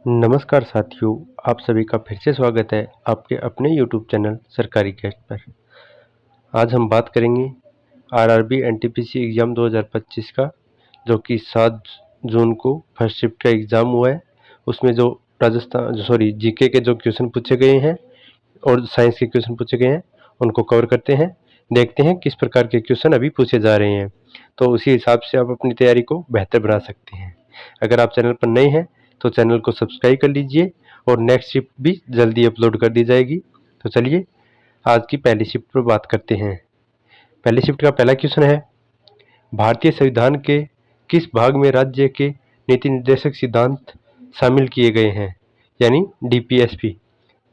नमस्कार साथियों, आप सभी का फिर से स्वागत है आपके अपने यूट्यूब चैनल सरकारी गेस्ट पर। आज हम बात करेंगे आरआरबी एनटीपीसी एग्ज़ाम 2025 का, जो कि 7 जून को फर्स्ट शिफ्ट का एग्ज़ाम हुआ है। उसमें जो जीके के जो क्वेश्चन पूछे गए हैं और साइंस के क्वेश्चन पूछे गए हैं, उनको कवर करते हैं। देखते हैं किस प्रकार के क्वेश्चन अभी पूछे जा रहे हैं, तो उसी हिसाब से आप अपनी तैयारी को बेहतर बना सकते हैं। अगर आप चैनल पर नए हैं तो चैनल को सब्सक्राइब कर लीजिए और नेक्स्ट शिफ्ट भी जल्दी अपलोड कर दी जाएगी। तो चलिए आज की पहली शिफ्ट पर बात करते हैं। पहली शिफ्ट का पहला क्वेश्चन है, भारतीय संविधान के किस भाग में राज्य के नीति निर्देशक सिद्धांत शामिल किए गए हैं, यानी डीपीएसपी।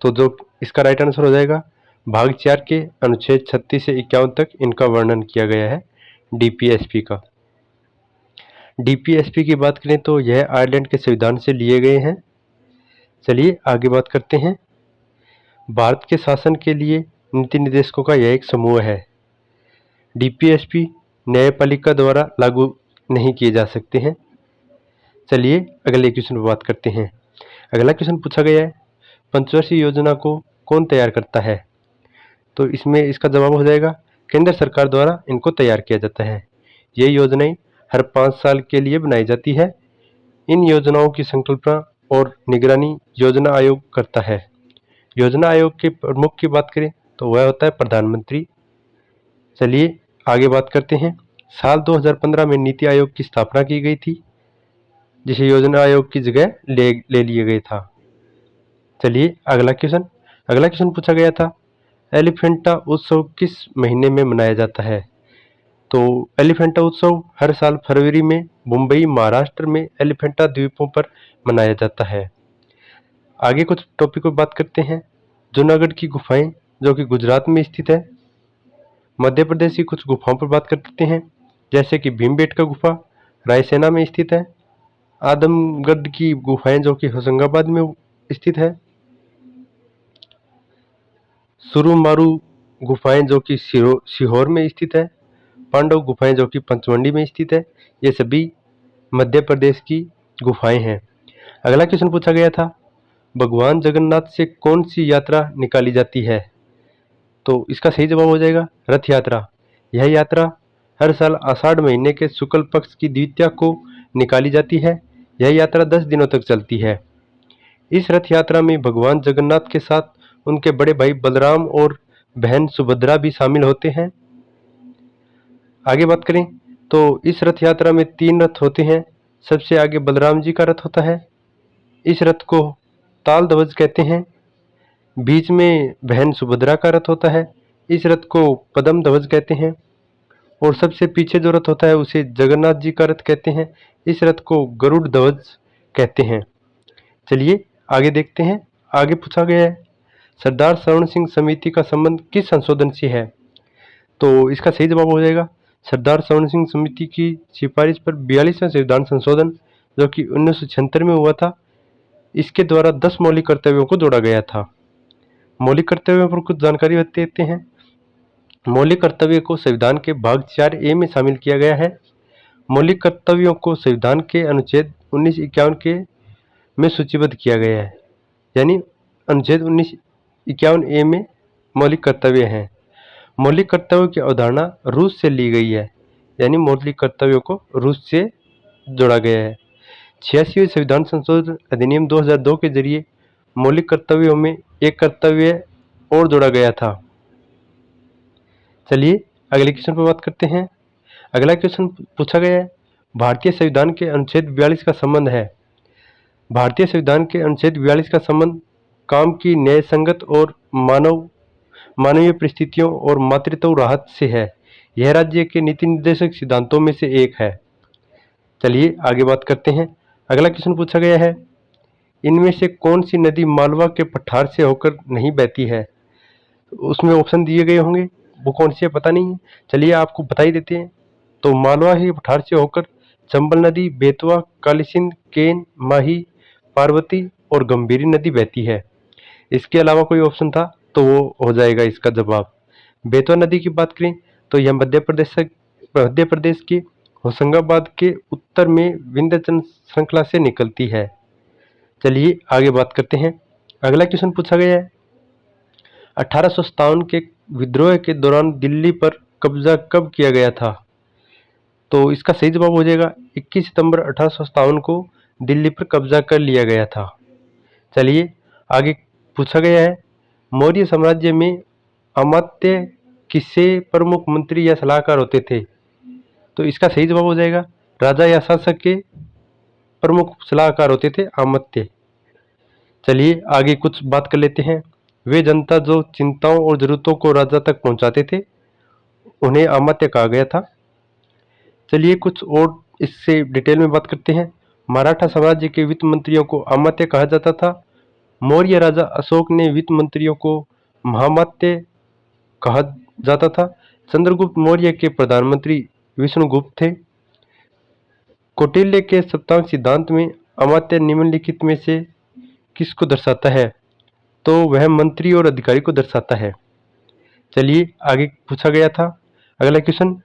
तो जो इसका राइट आंसर हो जाएगा, भाग 4 के अनुच्छेद 36 से 51 तक इनका वर्णन किया गया है डीपीएसपी का। डीपीएसपी की बात करें तो यह आयरलैंड के संविधान से लिए गए हैं। चलिए आगे बात करते हैं। भारत के शासन के लिए नीति निर्देशकों का यह एक समूह है। डीपीएसपी न्यायपालिका द्वारा लागू नहीं किए जा सकते हैं। चलिए अगले क्वेश्चन पर बात करते हैं। अगला क्वेश्चन पूछा गया है, पंचवर्षीय योजना को कौन तैयार करता है? तो इसमें इसका जवाब हो जाएगा, केंद्र सरकार द्वारा इनको तैयार किया जाता है। ये योजनाएं हर 5 साल के लिए बनाई जाती है। इन योजनाओं की संकल्पना और निगरानी योजना आयोग करता है। योजना आयोग के प्रमुख की बात करें तो वह होता है प्रधानमंत्री। चलिए आगे बात करते हैं। साल 2015 में नीति आयोग की स्थापना की गई थी, जिसे योजना आयोग की जगह ले लिया गया था। चलिए अगला क्वेश्चन पूछा गया था, एलिफेंटा उत्सव किस महीने में मनाया जाता है? तो एलिफेंटा उत्सव हर साल फरवरी में मुंबई महाराष्ट्र में एलिफेंटा द्वीपों पर मनाया जाता है। आगे कुछ टॉपिक पर बात करते हैं। जूनागढ़ की गुफाएं जो कि गुजरात में स्थित है। मध्य प्रदेश की कुछ गुफाओं पर बात करते हैं, जैसे कि भीमबेटका गुफा रायसेना में स्थित है। आदमगढ़ की गुफाएं जो कि होशंगाबाद में स्थित है। सुरुमारू गुफाएं जो कि सीहोर में स्थित है। पांडव गुफाएं जो कि पंचमढ़ी में स्थित है। ये सभी मध्य प्रदेश की गुफाएं हैं। अगला क्वेश्चन पूछा गया था, भगवान जगन्नाथ से कौन सी यात्रा निकाली जाती है? तो इसका सही जवाब हो जाएगा रथ यात्रा। यह यात्रा हर साल आषाढ़ महीने के शुक्ल पक्ष की द्वितीया को निकाली जाती है। यह यात्रा 10 दिनों तक चलती है। इस रथ यात्रा में भगवान जगन्नाथ के साथ उनके बड़े भाई बलराम और बहन सुभद्रा भी शामिल होते हैं। आगे बात करें तो इस रथ यात्रा में 3 रथ होते हैं। सबसे आगे बलराम जी का रथ होता है। इस रथ को ताल ध्वज कहते हैं। बीच में बहन सुभद्रा का रथ होता है। इस रथ को पद्म ध्वज कहते हैं। और सबसे पीछे जो रथ होता है उसे जगन्नाथ जी का रथ कहते हैं। इस रथ को गरुड़ ध्वज कहते हैं। चलिए आगे देखते हैं। आगे पूछा गया है, सरदार सवर्ण सिंह समिति का संबंध किस संशोधन से है? तो इसका सही जवाब हो जाएगा, सरदार सवर्ण सिंह समिति की सिफारिश पर 42वां संविधान संशोधन जो कि 1976 में हुआ था, इसके द्वारा 10 मौलिक कर्तव्यों को जोड़ा गया था। मौलिक कर्तव्यों पर कुछ जानकारी देते हैं। मौलिक कर्तव्य को संविधान के भाग 4A में शामिल किया गया है। मौलिक कर्तव्यों को संविधान के अनुच्छेद 1951 के में सूचीबद्ध किया गया है, यानी अनुच्छेद 1951A में मौलिक कर्तव्य हैं। मौलिक कर्तव्यों की अवधारणा रूस से ली गई है, यानी मौलिक कर्तव्यों को रूस से जोड़ा गया है। 86वें संविधान संशोधन अधिनियम 2002 के जरिए मौलिक कर्तव्यों में एक कर्तव्य और जोड़ा गया था। चलिए अगले क्वेश्चन पर बात करते हैं। अगला क्वेश्चन पूछा गया है, भारतीय संविधान के अनुच्छेद 42 का संबंध है। भारतीय संविधान के अनुच्छेद 42 का संबंध काम की न्याय संगत और मानवीय परिस्थितियों और मातृत्व राहत से है। यह राज्य के नीति निर्देशक सिद्धांतों में से एक है। चलिए आगे बात करते हैं। अगला क्वेश्चन पूछा गया है, इनमें से कौन सी नदी मालवा के पठार से होकर नहीं बहती है? उसमें ऑप्शन दिए गए होंगे, वो कौन सी है पता नहीं है। चलिए आपको बता ही देते हैं। तो मालवा ही पठार से होकर चंबल नदी, बेतवा, काली सिंध, केन, माही, पार्वती और गंभीरी नदी बहती है। इसके अलावा कोई ऑप्शन था तो वो हो जाएगा इसका जवाब। बेतवा नदी की बात करें तो यह मध्य प्रदेश के होशंगाबाद के उत्तर में विंध्याचल श्रृंखला से निकलती है। चलिए आगे बात करते हैं। अगला क्वेश्चन पूछा गया है, 1857 के विद्रोह के दौरान दिल्ली पर कब्जा कब किया गया था? तो इसका सही जवाब हो जाएगा 21 सितंबर 1857 को दिल्ली पर कब्जा कर लिया गया था। चलिए आगे पूछा गया है, मौर्य साम्राज्य में अमात्य किससे प्रमुख मंत्री या सलाहकार होते थे? तो इसका सही जवाब हो जाएगा राजा या शासक के प्रमुख सलाहकार होते थे अमात्य। चलिए आगे कुछ बात कर लेते हैं। वे जनता जो चिंताओं और जरूरतों को राजा तक पहुंचाते थे उन्हें अमात्य कहा गया था। चलिए कुछ और इससे डिटेल में बात करते हैं। मराठा साम्राज्य के वित्त मंत्रियों को अमात्य कहा जाता था। मौर्य राजा अशोक ने वित्त मंत्रियों को महामात्य कहा जाता था। चंद्रगुप्त मौर्य के प्रधानमंत्री विष्णुगुप्त थे। कौटिल्य के सप्तांग सिद्धांत में अमात्य निम्नलिखित में से किसको दर्शाता है? तो वह मंत्री और अधिकारी को दर्शाता है। चलिए आगे पूछा गया था अगला क्वेश्चन,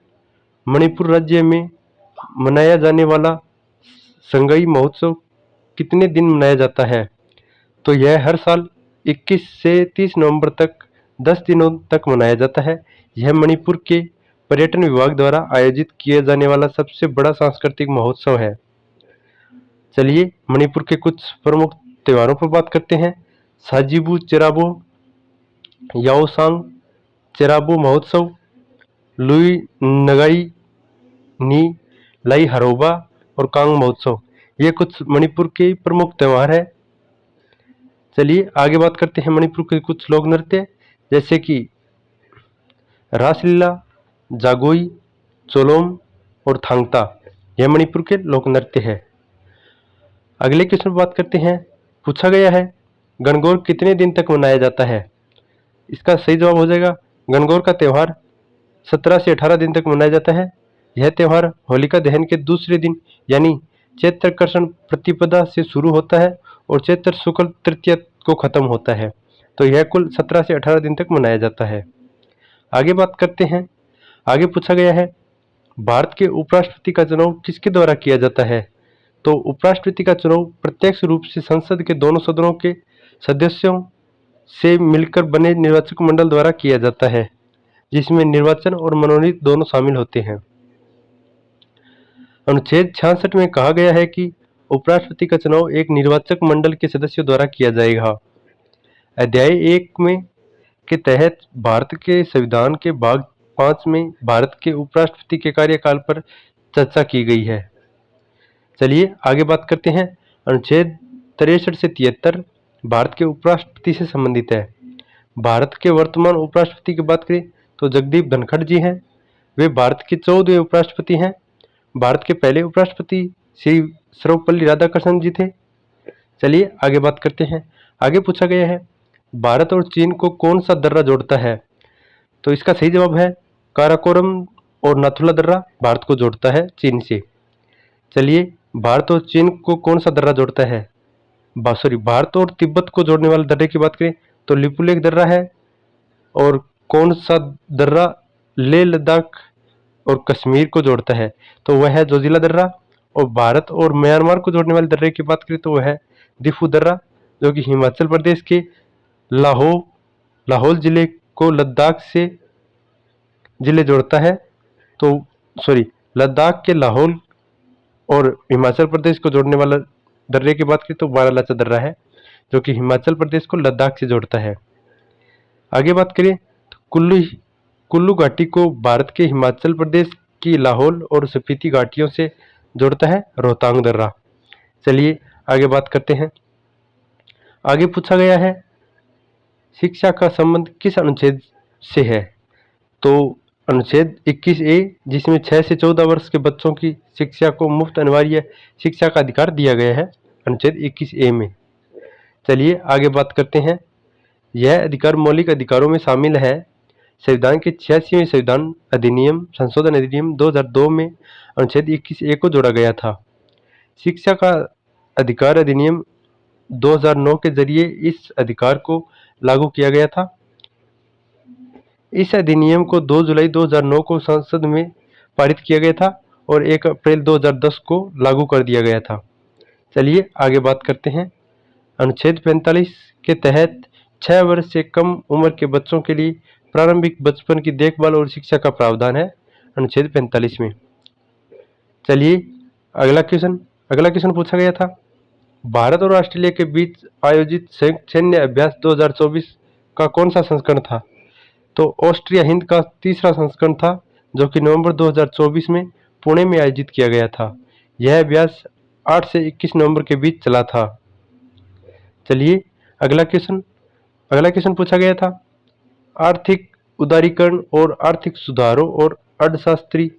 मणिपुर राज्य में मनाया जाने वाला संगई महोत्सव कितने दिन मनाया जाता है? तो यह हर साल 21 से 30 नवंबर तक 10 दिनों तक मनाया जाता है। यह मणिपुर के पर्यटन विभाग द्वारा आयोजित किया जाने वाला सबसे बड़ा सांस्कृतिक महोत्सव है। चलिए मणिपुर के कुछ प्रमुख त्योहारों पर बात करते हैं। साजिबू चेराबो, याओसांग चेराबो महोत्सव, लुई नगाई नी, लाई हरोबा और कांग महोत्सव, ये कुछ मणिपुर के प्रमुख त्योहार है। चलिए आगे बात करते हैं मणिपुर के कुछ लोक नृत्य, जैसे कि रासलीला, जागोई, चोलोम और थांगता, यह मणिपुर के लोक नृत्य है। अगले क्वेश्चन पर बात करते हैं। पूछा गया है, गणगौर कितने दिन तक मनाया जाता है? इसका सही जवाब हो जाएगा गणगौर का त्यौहार 17 से 18 दिन तक मनाया जाता है। यह त्यौहार होलिका दहन के दूसरे दिन यानी चैत्र कृष्ण प्रतिपदा से शुरू होता है और चैत्र शुक्ल तृतीया को खत्म होता है। तो यह कुल 17 से 18 दिन तक मनाया जाता है। आगे बात करते हैं। आगे पूछा गया है, भारत के उपराष्ट्रपति का चुनाव किसके द्वारा किया जाता है? तो उपराष्ट्रपति का चुनाव प्रत्यक्ष रूप से संसद के दोनों सदनों के सदस्यों से मिलकर बने निर्वाचक मंडल द्वारा किया जाता है, जिसमें निर्वाचन और मनोनीत दोनों शामिल होते हैं। अनुच्छेद 66 में कहा गया है कि उपराष्ट्रपति का चुनाव एक निर्वाचक मंडल के सदस्यों द्वारा किया जाएगा। अध्याय 1 में के तहत भारत के संविधान के भाग 5 में भारत के उपराष्ट्रपति के कार्यकाल पर चर्चा की गई है। चलिए आगे बात करते हैं। अनुच्छेद 63 से 73 भारत के उपराष्ट्रपति से संबंधित है। भारत के वर्तमान उपराष्ट्रपति की बात करें तो जगदीप धनखड़ जी हैं। वे भारत के 14वें उपराष्ट्रपति हैं। भारत के पहले उपराष्ट्रपति श्री सर्वपल्ली राधाकृष्णन जी थे। चलिए आगे बात करते हैं। आगे पूछा गया है, भारत और चीन को कौन सा दर्रा जोड़ता है? तो इसका सही जवाब है काराकोरम और नाथुला दर्रा भारत को जोड़ता है चीन से। चलिए भारत और चीन को कौन सा दर्रा जोड़ता है? भारत और तिब्बत को जोड़ने वाले दर्रे की बात करें तो लिपुलेख दर्रा है। और कौन सा दर्रा लेह लद्दाख और कश्मीर को जोड़ता है? तो वह है जोजिला दर्रा। और भारत और म्यांमार को जोड़ने वाले दर्रे की बात करें तो वह है दिफू दर्रा, जो कि हिमाचल प्रदेश के लाहौल जिले को लद्दाख से जिले जोड़ता है। तो लद्दाख के लाहौल और हिमाचल प्रदेश को जोड़ने वाला दर्रे की बात करें तो बारालाचा दर्रा है, जो कि हिमाचल प्रदेश को लद्दाख से जोड़ता है। आगे बात करें तो कुल्लू घाटी को भारत के हिमाचल प्रदेश की लाहौल और स्पीति घाटियों से जोड़ता है रोहतांग दर्रा। चलिए आगे बात करते हैं। आगे पूछा गया है, शिक्षा का संबंध किस अनुच्छेद से है? तो अनुच्छेद 21A, जिसमें 6 से 14 वर्ष के बच्चों की शिक्षा को मुफ्त अनिवार्य शिक्षा का अधिकार दिया गया है, अनुच्छेद 21A में। चलिए आगे बात करते हैं। यह अधिकार मौलिक अधिकारों में शामिल है। संविधान के 86वें संविधान अधिनियम संशोधन अधिनियम 2002 में अनुच्छेद 21A को जोड़ा गया था। शिक्षा का अधिकार अधिनियम 2009 के जरिए इस अधिकार को लागू किया गया था। इस अधिनियम को 2 जुलाई 2009 को संसद में पारित किया गया था और 1 अप्रैल 2010 को लागू कर दिया गया था। चलिए आगे बात करते हैं। अनुच्छेद 45 के तहत 6 वर्ष से कम उम्र के बच्चों के लिए प्रारंभिक बचपन की देखभाल और शिक्षा का प्रावधान है अनुच्छेद 45 में। चलिए अगला क्वेश्चन पूछा गया था, भारत और ऑस्ट्रेलिया के बीच आयोजित संयुक्त सैन्य अभ्यास 2024 का कौन सा संस्करण था? तो ऑस्ट्रिया हिंद का तीसरा संस्करण था, जो कि नवंबर 2024 में पुणे में आयोजित किया गया था। यह अभ्यास 8 से 21 नवंबर के बीच चला था। चलिए अगला क्वेश्चन पूछा गया था, आर्थिक उदारीकरण और आर्थिक सुधारों और अर्थशास्त्री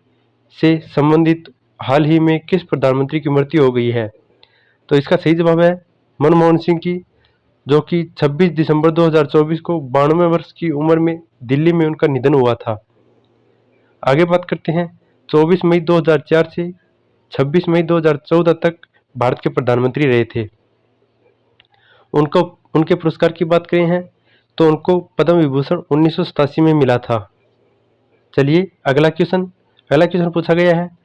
से संबंधित हाल ही में किस प्रधानमंत्री की मृत्यु हो गई है? तो इसका सही जवाब है मनमोहन सिंह की, जो कि 26 दिसंबर 2024 को 92 वर्ष की उम्र में दिल्ली में उनका निधन हुआ था। आगे बात करते हैं, 24 मई 2004 से 26 मई 2014 तक भारत के प्रधानमंत्री रहे थे। उनके पुरस्कार की बात करें हैं तो उनको पद्म विभूषण 1987 में मिला था। चलिए अगला क्वेश्चन पूछा गया है,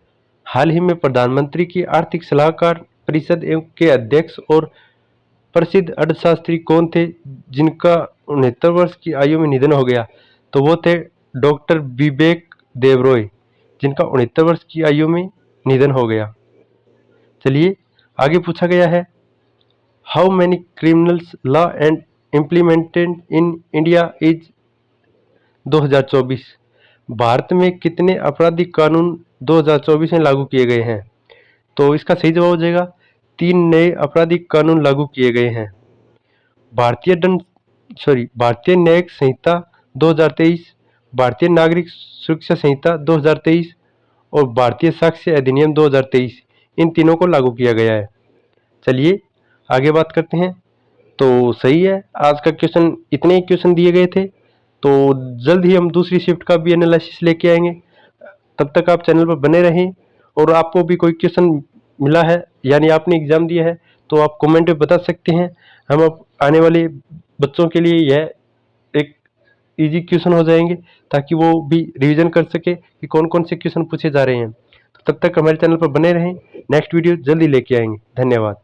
हाल ही में प्रधानमंत्री की आर्थिक सलाहकार परिषद के अध्यक्ष और प्रसिद्ध अर्थशास्त्री कौन थे जिनका 69 वर्ष की आयु में निधन हो गया? तो वो थे डॉक्टर विवेक देबरॉय, जिनका 69 वर्ष की आयु में निधन हो गया। चलिए आगे पूछा गया है, how many criminals law and implemented in India is 2024? Bharat में कितने आपराधिक कानून 2024 में लागू किए गए हैं? तो इसका सही जवाब हो जाएगा 3 नए आपराधिक कानून लागू किए गए हैं। भारतीय न्यायिक संहिता 2023, भारतीय नागरिक सुरक्षा संहिता 2023 और भारतीय साक्ष्य अधिनियम 2023, इन तीनों को लागू किया गया है। चलिए आगे बात करते हैं। तो सही है, आज का क्वेश्चन इतने ही क्वेश्चन दिए गए थे, तो जल्द ही हम दूसरी शिफ्ट का भी एनालिसिस लेके आएंगे। तब तक आप चैनल पर बने रहें, और आपको भी कोई क्वेश्चन मिला है यानी आपने एग्जाम दिया है तो आप कमेंट में बता सकते हैं। हम अब आने वाले बच्चों के लिए यह एक इजी क्वेश्चन हो जाएंगे, ताकि वो भी रिवीजन कर सके कि कौन कौन से क्वेश्चन पूछे जा रहे हैं। तो तब तक हमारे चैनल पर बने रहें, नेक्स्ट वीडियो जल्दी लेके आएंगे। धन्यवाद।